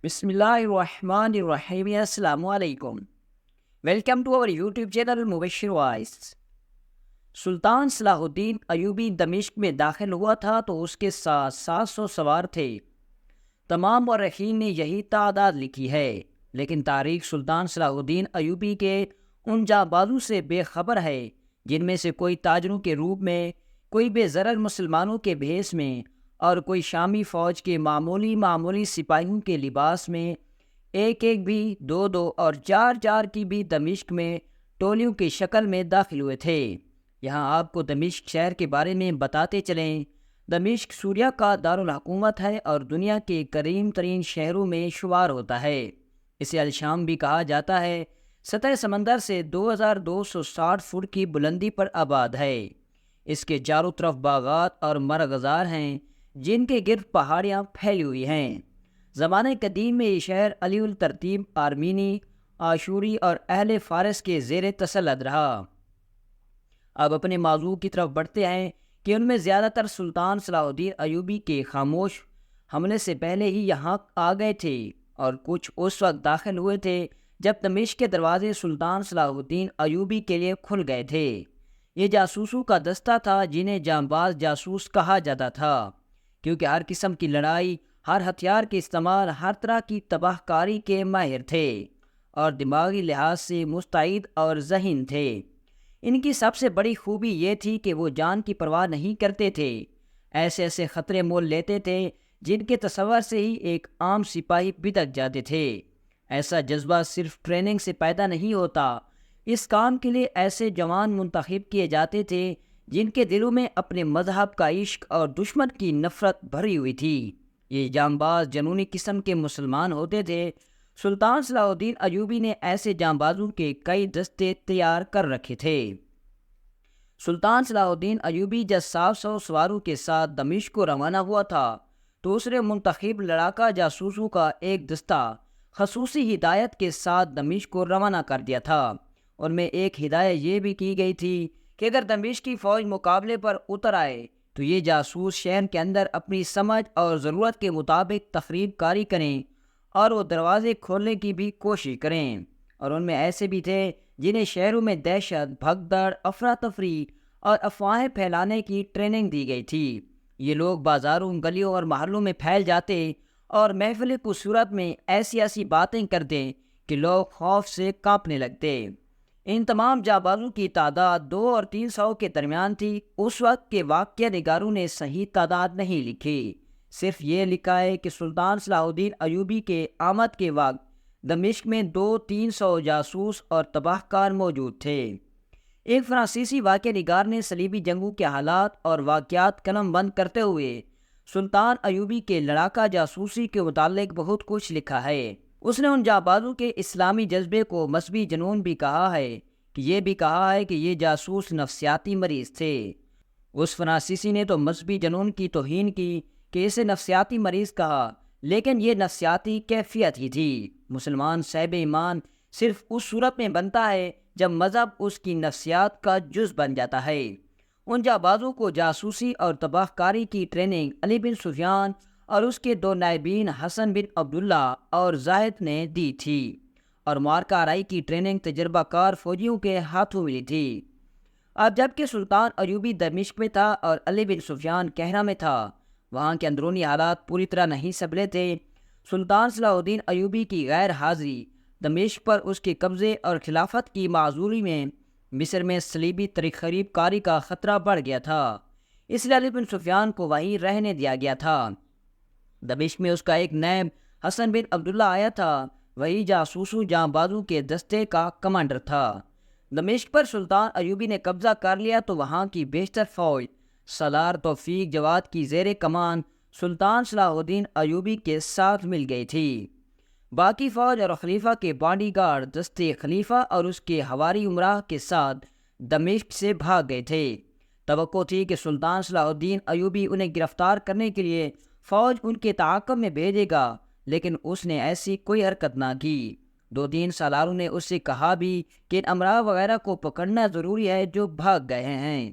بسم اللہ الرحمن الرحیم، السلام علیکم۔ ویلکم ٹو اور یوٹیوب چینل مبشر وائس۔ سلطان صلاح الدین ایوبی دمشق میں داخل ہوا تھا تو اس کے ساتھ 700 سوار تھے۔ تمام مورخین نے یہی تعداد لکھی ہے، لیکن تاریخ سلطان صلاح الدین ایوبی کے ان جانبازوں سے بے خبر ہے جن میں سے کوئی تاجروں کے روپ میں، کوئی بے ضرر مسلمانوں کے بھیس میں، اور کوئی شامی فوج کے معمولی سپاہیوں کے لباس میں، ایک بھی، دو اور چار کی بھی دمشق میں ٹولیوں کی شکل میں داخل ہوئے تھے۔ یہاں آپ کو دمشق شہر کے بارے میں بتاتے چلیں۔ دمشق سوریہ کا دارالحکومت ہے اور دنیا کے کریم ترین شہروں میں شمار ہوتا ہے۔ اسے الشام بھی کہا جاتا ہے۔ سطح سمندر سے 2260 فٹ کی بلندی پر آباد ہے۔ اس کے چاروں طرف باغات اور مرغزار ہیں جن کے گرد پہاڑیاں پھیلی ہوئی ہیں۔ زمانہ قدیم میں یہ شہر علی الترتیب آرمینی، آشوری اور اہل فارس کے زیر تسلط رہا۔ اب اپنے موضوع کی طرف بڑھتے ہیں کہ ان میں زیادہ تر سلطان صلاح الدین ایوبی کے خاموش حملے سے پہلے ہی یہاں آ گئے تھے، اور کچھ اس وقت داخل ہوئے تھے جب دمشق کے دروازے سلطان صلاح الدین ایوبی کے لیے کھل گئے تھے۔ یہ جاسوسوں کا دستہ تھا جنہیں جانباز جاسوس کہا جاتا تھا، کیونکہ ہر قسم کی لڑائی، ہر ہتھیار کے استعمال، ہر طرح کی تباہ کاری کے ماہر تھے، اور دماغی لحاظ سے مستعد اور ذہین تھے۔ ان کی سب سے بڑی خوبی یہ تھی کہ وہ جان کی پرواہ نہیں کرتے تھے، ایسے خطرے مول لیتے تھے جن کے تصور سے ہی ایک عام سپاہی بھٹک جاتے تھے۔ ایسا جذبہ صرف ٹریننگ سے پیدا نہیں ہوتا، اس کام کے لیے ایسے جوان منتخب کیے جاتے تھے جن کے دلوں میں اپنے مذہب کا عشق اور دشمن کی نفرت بھری ہوئی تھی۔ یہ جانباز جنونی قسم کے مسلمان ہوتے تھے۔ سلطان صلاح الدین ایوبی نے ایسے جانبازوں کے کئی دستے تیار کر رکھے تھے۔ سلطان صلاح الدین ایوبی جب 700 سواروں کے ساتھ دمشق کو روانہ ہوا تھا تو اس نے منتخب لڑاکا جاسوسوں کا ایک دستہ خصوصی ہدایت کے ساتھ دمشق کو روانہ کر دیا تھا۔ ان میں ایک ہدایت یہ بھی کی گئی تھی کہ اگر دمشق کی فوج مقابلے پر اتر آئے تو یہ جاسوس شہر کے اندر اپنی سمجھ اور ضرورت کے مطابق تخریب کاری کریں اور وہ دروازے کھولنے کی بھی کوشش کریں۔ اور ان میں ایسے بھی تھے جنہیں شہروں میں دہشت، بھگدڑ، افراتفری اور افواہیں پھیلانے کی ٹریننگ دی گئی تھی۔ یہ لوگ بازاروں، گلیوں اور محلوں میں پھیل جاتے اور محفل کی صورت میں ایسی باتیں کرتے کہ لوگ خوف سے کانپنے لگتے۔ ان تمام جانبازوں کی تعداد 200 اور 300 کے درمیان تھی۔ اس وقت کے واقعہ نگاروں نے صحیح تعداد نہیں لکھی، صرف یہ لکھا ہے کہ سلطان صلاح الدین ایوبی کے آمد کے وقت دمشق میں 200-300 جاسوس اور تباہ کار موجود تھے۔ ایک فرانسیسی واقعہ نگار نے صلیبی جنگوں کے حالات اور واقعات قلم بند کرتے ہوئے سلطان ایوبی کے لڑاکا جاسوسی کے متعلق بہت کچھ لکھا ہے۔ اس نے ان جانبازوں کے اسلامی جذبے کو مذہبی جنون بھی کہا ہے، کہ یہ بھی کہا ہے کہ یہ جاسوس نفسیاتی مریض تھے۔ اس فرانسیسی نے تو مذہبی جنون کی توہین کی کہ اسے نفسیاتی مریض کہا، لیکن یہ نفسیاتی کیفیت ہی تھی۔ مسلمان صاحب ایمان صرف اس صورت میں بنتا ہے جب مذہب اس کی نفسیات کا جز بن جاتا ہے۔ ان جانبازوں کو جاسوسی اور تباہ کاری کی ٹریننگ علی بن سفیان اور اس کے 2 نائبین حسن بن عبداللہ اور زاہد نے دی تھی، اور معرکہ آرائی کی ٹریننگ تجربہ کار فوجیوں کے ہاتھوں ملی تھی۔ اب جبکہ سلطان ایوبی دمشق میں تھا اور علی بن سفیان کہرہ میں تھا، وہاں کے اندرونی حالات پوری طرح نہیں سنبھلے تھے۔ سلطان صلاح الدین ایوبی کی غیر حاضری دمشق پر اس کے قبضے اور خلافت کی معذوری میں مصر میں صلیبی تخریب کاری کا خطرہ بڑھ گیا تھا، اس لیے علی بن سفیان کو وہیں رہنے دیا گیا تھا۔ دمشق میں اس کا ایک نائب حسن بن عبداللہ آیا تھا، وہی جاسوسوں جانبازوں کے دستے کا کمانڈر تھا۔ دمشق پر سلطان ایوبی نے قبضہ کر لیا تو وہاں کی بیشتر فوج سالار توفیق جواد کی زیر کمان سلطان صلاح الدین ایوبی کے ساتھ مل گئی تھی۔ باقی فوج اور خلیفہ کے باڈی گارڈ دستے خلیفہ اور اس کے حواری امراء کے ساتھ دمشق سے بھاگ گئے تھے۔ توقع تھی کہ سلطان صلاح الدین ایوبی انہیں گرفتار کرنے کے لیے فوج ان کے تعاقب میں بھیجے گا، لیکن اس نے ایسی کوئی حرکت نہ کی۔ 2-3 سالاروں نے اس سے کہا بھی کہ ان امراء وغیرہ کو پکڑنا ضروری ہے جو بھاگ گئے ہیں۔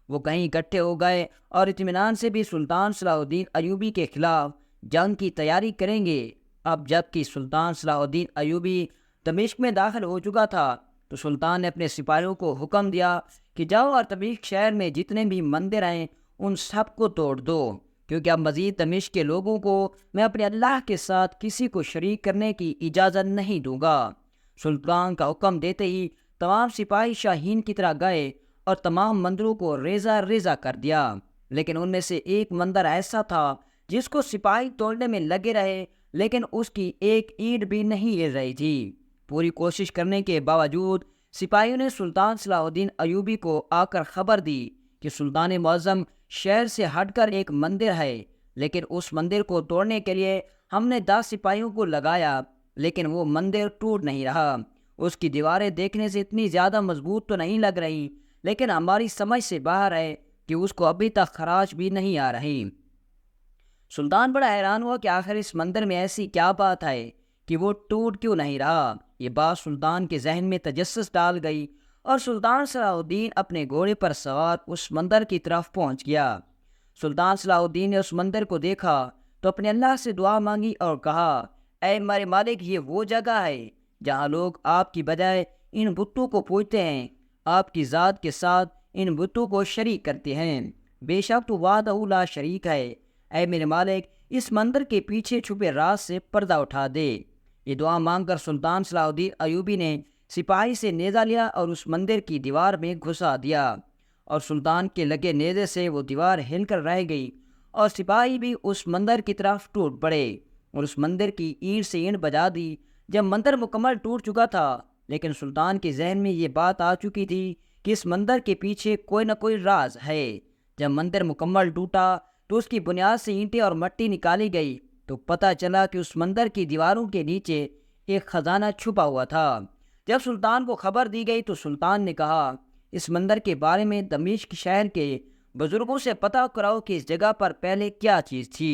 وہ کہیں اکٹھے ہو گئے اور اطمینان سے بھی سلطان صلاح الدین ایوبی کے خلاف جنگ کی تیاری کریں گے۔ اب جب کہ سلطان صلاح الدین ایوبی دمشق میں داخل ہو چکا تھا تو سلطان نے اپنے سپاہیوں کو حکم دیا کہ جاؤ اور دمشق شہر میں جتنے بھی مندر ہیں ان سب کو توڑ دو، کیونکہ اب مزید دمشق کے لوگوں کو میں اپنے اللہ کے ساتھ کسی کو شریک کرنے کی اجازت نہیں دوں گا۔ سلطان کا حکم دیتے ہی تمام سپاہی شاہین کی طرح گئے اور تمام مندروں کو ریزہ ریزہ کر دیا، لیکن ان میں سے ایک مندر ایسا تھا جس کو سپاہی توڑنے میں لگے رہے لیکن اس کی ایک اینٹ بھی نہیں ہل رہی تھی۔ پوری کوشش کرنے کے باوجود سپاہیوں نے سلطان صلاح الدین ایوبی کو آ کر خبر دی کہ سلطان معظم شہر سے ہٹ کر ایک مندر ہے، لیکن اس مندر کو توڑنے کے لیے ہم نے 10 سپاہیوں کو لگایا لیکن وہ مندر ٹوٹ نہیں رہا۔ اس کی دیواریں دیکھنے سے اتنی زیادہ مضبوط تو نہیں لگ رہی، لیکن ہماری سمجھ سے باہر ہے کہ اس کو ابھی تک خراش بھی نہیں آ رہی۔ سلطان بڑا حیران ہوا کہ آخر اس مندر میں ایسی کیا بات ہے کہ وہ ٹوٹ کیوں نہیں رہا۔ یہ بات سلطان کے ذہن میں تجسس ڈال گئی اور سلطان صلاح الدین اپنے گھوڑے پر سوار اس مندر کی طرف پہنچ گیا۔ سلطان صلاح الدین نے اس مندر کو دیکھا تو اپنے اللہ سے دعا مانگی اور کہا، اے میرے مالک، یہ وہ جگہ ہے جہاں لوگ آپ کی بجائے ان بتوں کو پوجتے ہیں، آپ کی ذات کے ساتھ ان بتوں کو شریک کرتے ہیں، بے شک تو وحدہ لا شریک ہے۔ اے میرے مالک، اس مندر کے پیچھے چھپے راز سے پردہ اٹھا دے۔ یہ دعا مانگ کر سلطان صلاح الدین ایوبی نے سپاہی سے نیزہ لیا اور اس مندر کی دیوار میں گھسا دیا، اور سلطان کے لگے نیزے سے وہ دیوار ہل کر رہ گئی اور سپاہی بھی اس مندر کی طرف ٹوٹ پڑے اور اس مندر کی اینٹ سے اینٹ بجا دی۔ جب مندر مکمل ٹوٹ چکا تھا لیکن سلطان کے ذہن میں یہ بات آ چکی تھی کہ اس مندر کے پیچھے کوئی نہ کوئی راز ہے۔ جب مندر مکمل ٹوٹا تو اس کی بنیاد سے اینٹیں اور مٹی نکالی گئی تو پتہ چلا کہ اس مندر کی دیواروں کے نیچے ایک خزانہ چھپا ہوا تھا۔ جب سلطان کو خبر دی گئی تو سلطان نے کہا، اس مندر کے بارے میں دمشق شہر کے بزرگوں سے پتہ کراؤ کہ اس جگہ پر پہلے کیا چیز تھی۔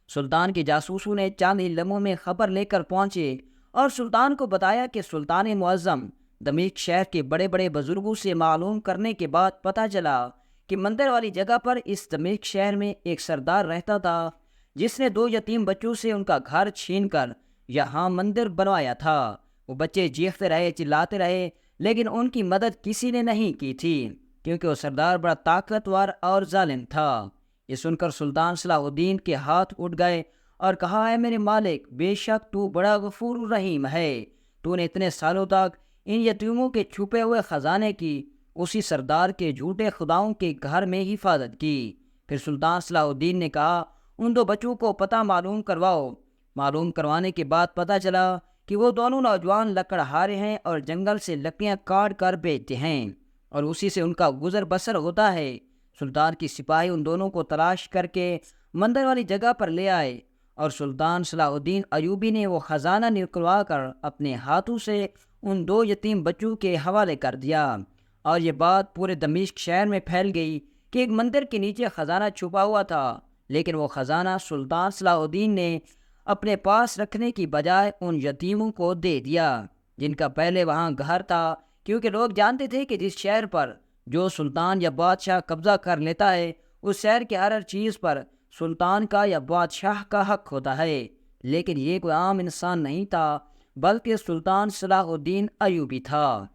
سلطان کے جاسوسوں نے چند ہی لمحوں میں خبر لے کر پہنچے اور سلطان کو بتایا کہ سلطان معظم دمشق شہر کے بڑے بڑے بزرگوں سے معلوم کرنے کے بعد پتہ چلا کہ مندر والی جگہ پر اس دمشق شہر میں ایک سردار رہتا تھا جس نے 2 یتیم بچوں سے ان کا گھر چھین کر یہاں مندر بنوایا تھا۔ وہ بچے چیختے رہے، چلاتے رہے، لیکن ان کی مدد کسی نے نہیں کی تھی کیونکہ وہ سردار بڑا طاقتور اور ظالم تھا۔ یہ سن کر سلطان صلاح الدین کے ہاتھ اٹھ گئے اور کہا، اے میرے مالک، بے شک تو بڑا غفور رحیم ہے۔ تو نے اتنے سالوں تک ان یتیموں کے چھپے ہوئے خزانے کی اسی سردار کے جھوٹے خداؤں کے گھر میں حفاظت کی۔ پھر سلطان صلاح الدین نے کہا، ان 2 بچوں کو پتہ معلوم کرواؤ۔ معلوم کروانے کے بعد پتہ چلا کہ وہ دونوں نوجوان لکڑہارے ہیں اور جنگل سے لکڑیاں کاٹ کر بیچتے ہیں اور اسی سے ان کا گزر بسر ہوتا ہے۔ سلطان کی سپاہی ان دونوں کو تلاش کر کے مندر والی جگہ پر لے آئے اور سلطان صلاح الدین ایوبی نے وہ خزانہ نکلوا کر اپنے ہاتھوں سے ان 2 یتیم بچوں کے حوالے کر دیا، اور یہ بات پورے دمشق شہر میں پھیل گئی کہ ایک مندر کے نیچے خزانہ چھپا ہوا تھا، لیکن وہ خزانہ سلطان صلاح الدین نے اپنے پاس رکھنے کی بجائے ان یتیموں کو دے دیا جن کا پہلے وہاں گھر تھا، کیونکہ لوگ جانتے تھے کہ جس شہر پر جو سلطان یا بادشاہ قبضہ کر لیتا ہے اس شہر کی ہر چیز پر سلطان کا یا بادشاہ کا حق ہوتا ہے۔ لیکن یہ کوئی عام انسان نہیں تھا بلکہ سلطان صلاح الدین ایوبی تھا۔